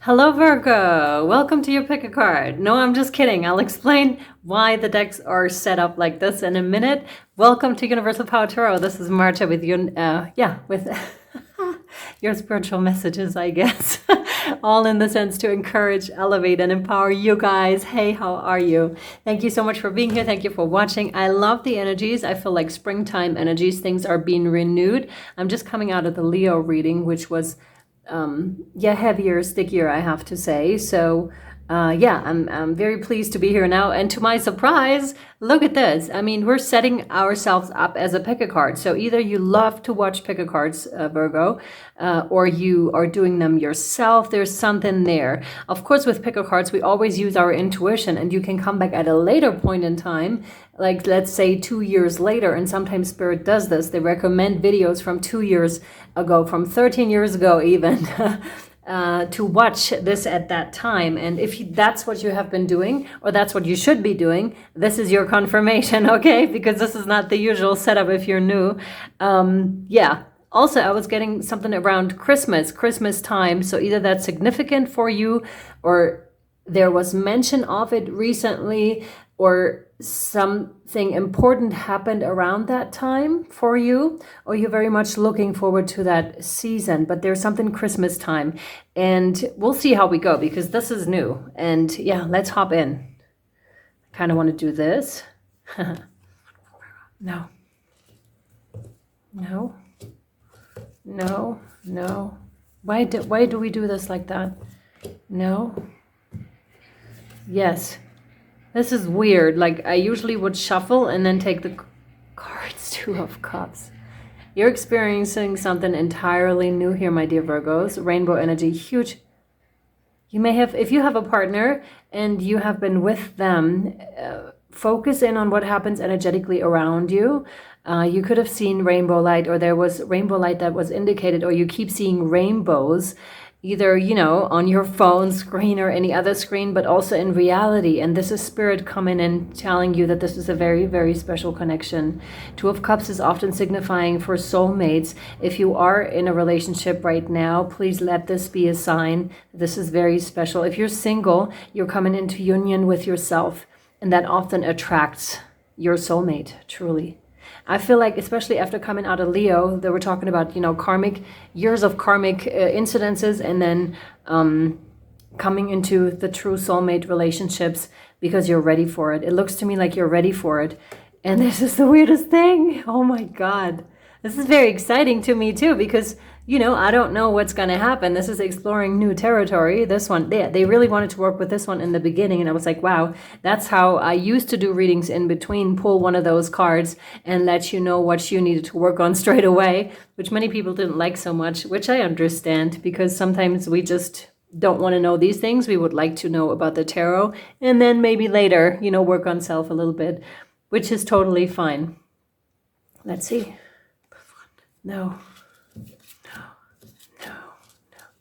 Hello Virgo, welcome to your pick a card. No, I'm just kidding. I'll explain why the decks are set up like this in a minute. Welcome to Universal Power Tarot. This is Marta with you, with your spiritual messages, I guess. All in the sense to encourage, elevate, and empower you guys. Hey, how are you? Thank you so much for being here. Thank you for watching. I love the energies. I feel like springtime energies. Things are being renewed. I'm just coming out of the Leo reading, which was heavier, stickier, I have to say. So I'm very pleased to be here now. And to my surprise, look at this. I mean, we're setting ourselves up as a pick a card. So either you love to watch pick a cards, Virgo, or you are doing them yourself. There's something there. Of course, with pick a cards, we always use our intuition, and you can come back at a later point in time, like let's say 2 years later. And sometimes Spirit does this. They recommend videos from 2 years ago, from 13 years ago even. To watch this at that time. And if that's what you have been doing, or that's what you should be doing, this is your confirmation, okay? Because this is not the usual setup if you're new. Also, I was getting something around Christmas time. So either that's significant for you, or there was mention of it recently, or something important happened around that time for you, or you're very much looking forward to that season. But there's something Christmas time, and we'll see how we go, because this is new. And yeah, let's hop in. I kind of want to do this. No. Why do we do this like that? No. Yes. This is weird. Like, I usually would shuffle and then take the cards. 2 of Cups. You're experiencing something entirely new here, my dear Virgos. Rainbow energy, huge. You may have, if you have a partner and you have been with them, focus in on what happens energetically around you. You could have seen rainbow light, or there was rainbow light that was indicated, or you keep seeing rainbows, either, on your phone screen or any other screen, but also in reality. And this is Spirit coming in, telling you that this is a very, very special connection. 2 of Cups is often signifying for soulmates. If you are in a relationship right now, please let this be a sign. This is very special. If you're single, you're coming into union with yourself, and that often attracts your soulmate, truly. I feel like, especially after coming out of Leo, they were talking about, karmic, years of karmic incidences, and then coming into the true soulmate relationships because you're ready for it. It looks to me like you're ready for it. And this is the weirdest thing. Oh my God. This is very exciting to me too, because, I don't know what's going to happen. This is exploring new territory. This one, they really wanted to work with this one in the beginning. And I was like, wow, that's how I used to do readings in between. Pull one of those cards and let you know what you needed to work on straight away, which many people didn't like so much, which I understand, because sometimes we just don't want to know these things. We would like to know about the tarot, and then maybe later, work on self a little bit, which is totally fine. Let's see. No.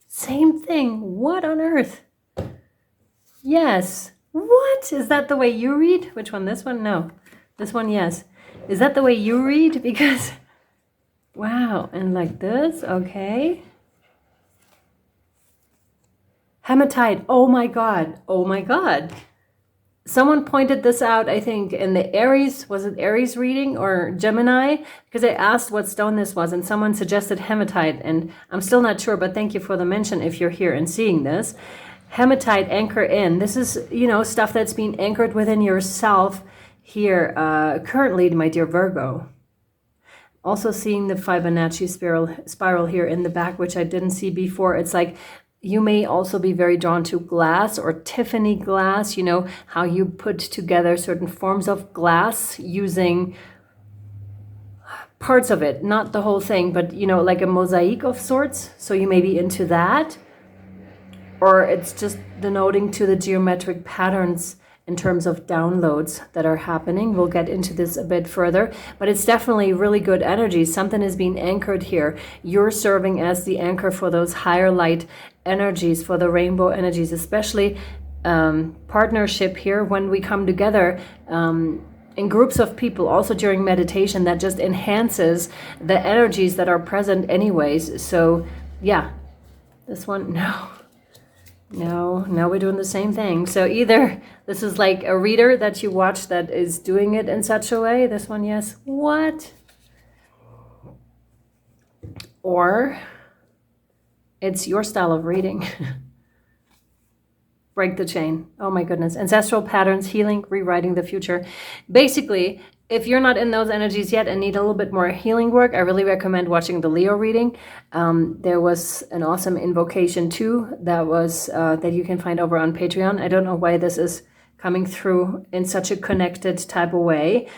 Same thing. What on earth? Yes. What? Is that the way you read? Which one? This one? No. This one, yes. Is that the way you read? Because, wow. And like this, okay. Hematite. Oh my God. Oh my God. Someone pointed this out, I think, in the Aries, was it Aries reading or Gemini? Because I asked what stone this was, and someone suggested hematite, and I'm still not sure, but thank you for the mention if you're here and seeing this. Hematite, anchor in. This is, stuff that's being anchored within yourself here currently, my dear Virgo. Also seeing the Fibonacci spiral here in the back, which I didn't see before. It's like, you may also be very drawn to glass or Tiffany glass, how you put together certain forms of glass using parts of it, not the whole thing, but, like a mosaic of sorts. So you may be into that, or it's just denoting to the geometric patterns in terms of downloads that are happening. We'll get into this a bit further, but it's definitely really good energy. Something is being anchored here. You're serving as the anchor for those higher light energies, for the rainbow energies, especially partnership here when we come together in groups of people, also during meditation, that just enhances the energies that are present anyways. So yeah, this one, no. No, we're doing the same thing. So either this is like a reader that you watch that is doing it in such a way. This one, yes. What? Or it's your style of reading. Break the chain. Oh my goodness. Ancestral patterns, healing, rewriting the future. Basically, if you're not in those energies yet and need a little bit more healing work, I really recommend watching the Leo reading. There was an awesome invocation too that was that you can find over on Patreon. I don't know why this is coming through in such a connected type of way.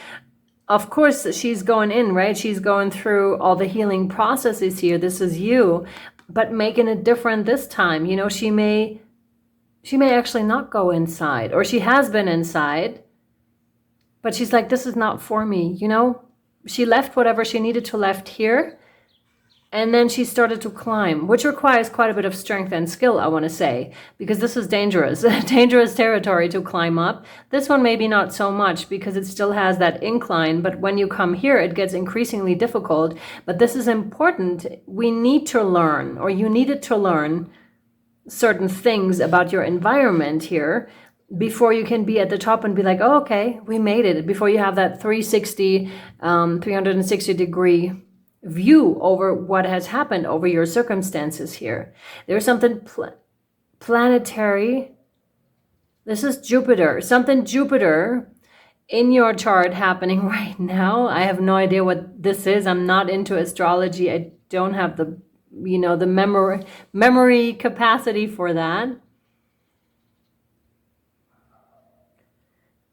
Of course, she's going in, right? She's going through all the healing processes here. This is you, but making it different this time. You know, she may actually not go inside, or she has been inside, but she's like, this is not for me, you know? She left whatever she needed to left here, and then she started to climb, which requires quite a bit of strength and skill, I want to say, because this is dangerous, dangerous territory to climb up. This one maybe not so much because it still has that incline, but when you come here, it gets increasingly difficult. But this is important. We need to learn, or you needed to learn certain things about your environment here before you can be at the top and be like, oh, okay, we made it. Before you have that 360 degree view over what has happened, over your circumstances here. There's something planetary. This is Jupiter, something Jupiter in your chart happening right now. I have no idea what this is. I'm not into astrology. I don't have the the memory capacity for that.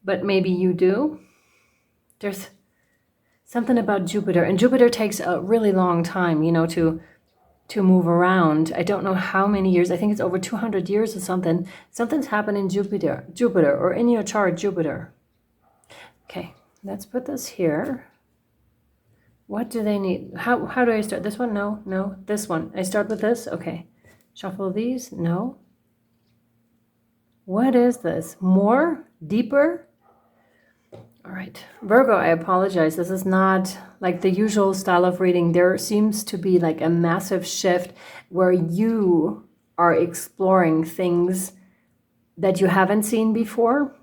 But maybe you do. There's something about Jupiter, and Jupiter takes a really long time, to move around. I don't know how many years. I think it's over 200 years or something. Something's happened in Jupiter, or in your chart, Jupiter. Okay, let's put this here. What do they need? How do I start? This one? No. This one. I start with this? Okay. Shuffle these? No. What is this? More? Deeper? All right. Virgo, I apologize. This is not like the usual style of reading. There seems to be like a massive shift where you are exploring things that you haven't seen before,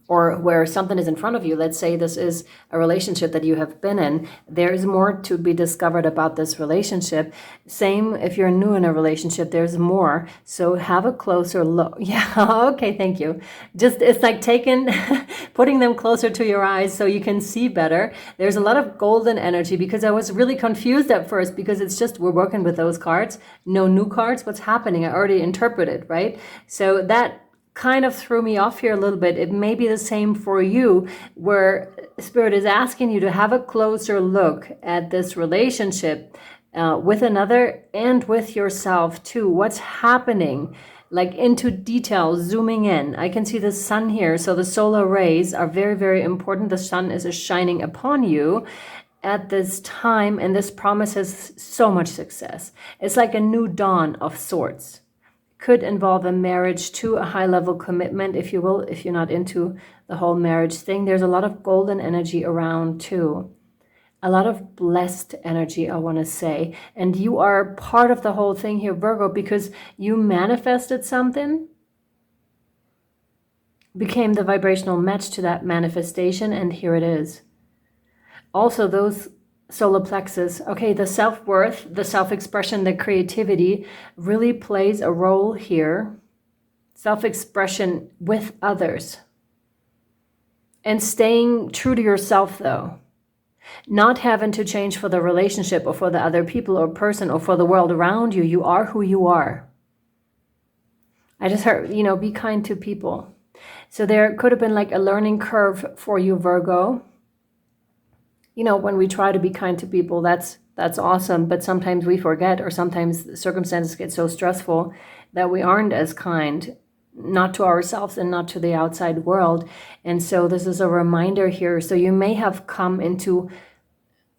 or where something is in front of you. Let's say this is a relationship that you have been in. There's more to be discovered about this relationship. Same if you're new in a relationship, there's more. So have a closer look. Yeah, okay, thank you. Just, it's like putting them closer to your eyes so you can see better. There's a lot of golden energy, because I was really confused at first, because it's just, we're working with those cards. No new cards, what's happening? I already interpreted, right? So that kind of threw me off here a little bit. It may be the same for you, where Spirit is asking you to have a closer look at this relationship with another and with yourself too. What's happening, like into detail, zooming in. I can see the sun here, so the solar rays are very, very important. The sun is shining upon you at this time, and this promises so much success. It's like a new dawn of sorts. Could involve a marriage to a high-level commitment, if you will, if you're not into the whole marriage thing. There's a lot of golden energy around too. A lot of blessed energy, I want to say. And you are part of the whole thing here, Virgo, because you manifested something, became the vibrational match to that manifestation, and here it is. Also, those solar plexus, okay, the self-worth, the self-expression, the creativity really plays a role here. Self-expression with others. And staying true to yourself, though. Not having to change for the relationship or for the other people or person or for the world around you. You are who you are. I just heard, be kind to people. So there could have been like a learning curve for you, Virgo. When we try to be kind to people, that's awesome. But sometimes we forget, or sometimes the circumstances get so stressful that we aren't as kind, not to ourselves and not to the outside world. And so this is a reminder here. So you may have come into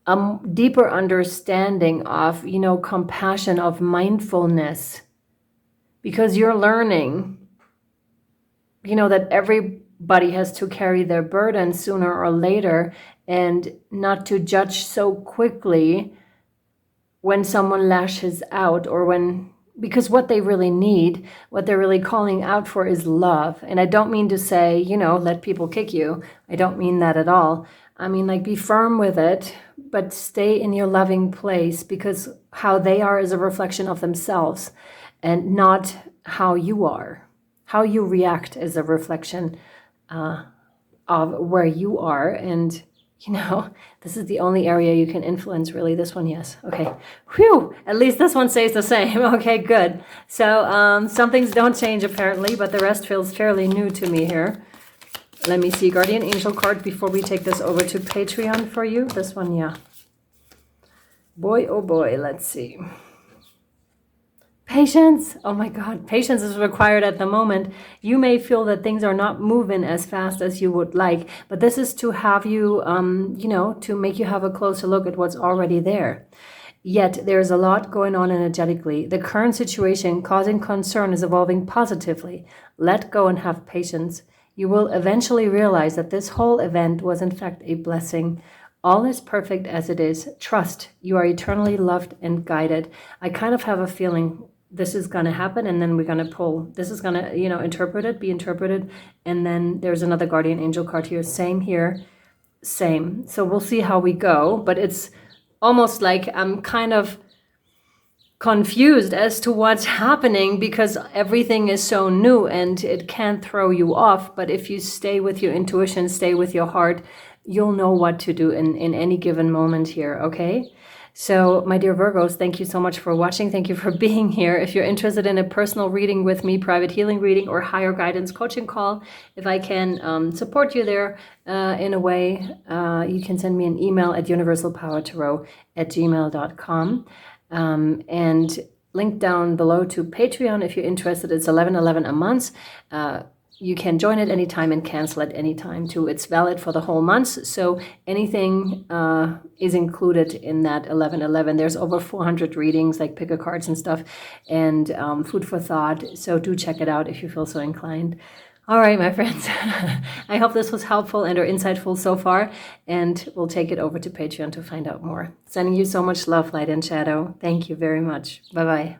a deeper understanding of, compassion, of mindfulness, because you're learning, that everybody has to carry their burden sooner or later, and not to judge so quickly when someone lashes out, or when because what they really need, what they're really calling out for is love. And I don't mean to say, you know, let people kick you. I don't mean that at all. I mean, like, be firm with it, but stay in your loving place, because how they are is a reflection of themselves and not how you are. How you react is a reflection of where you are. And, you know, this is the only area you can influence, really. This one, yes. Okay. Whew. At least this one stays the same. Okay, good. So some things don't change, apparently, but the rest feels fairly new to me here. Let me see. Guardian Angel card before we take this over to Patreon for you. This one, yeah. Boy, oh boy. Let's see. Patience. Oh my God. Patience is required at the moment. You may feel that things are not moving as fast as you would like, but this is to have you, you know, to make you have a closer look at what's already there. Yet there's a lot going on energetically. The current situation causing concern is evolving positively. Let go and have patience. You will eventually realize that this whole event was in fact a blessing. All is perfect as it is. Trust. You are eternally loved and guided. I kind of have a feeling this is going to happen, and then we're going to pull. This is going to, you know, be interpreted. And then there's another guardian angel card here. Same here. Same. So we'll see how we go. But it's almost like I'm kind of confused as to what's happening, because everything is so new and it can throw you off. But if you stay with your intuition, stay with your heart, you'll know what to do in any given moment here, okay? So, my dear Virgos, thank you so much for watching. Thank you for being here. If you're interested in a personal reading with me, private healing reading, or higher guidance coaching call, if I can support you there in a way, you can send me an email at universalpowertarot@gmail.com. And link down below to Patreon if you're interested. It's $11.11 a month. You can join at any time and cancel at any time too. It's valid for the whole month, so anything is included in that $11.11. There's over 400 readings, like pick a cards and stuff, and food for thought. So do check it out if you feel so inclined. All right, my friends. I hope this was helpful and or insightful so far, and we'll take it over to Patreon to find out more. Sending you so much love, light and shadow. Thank you very much. Bye-bye.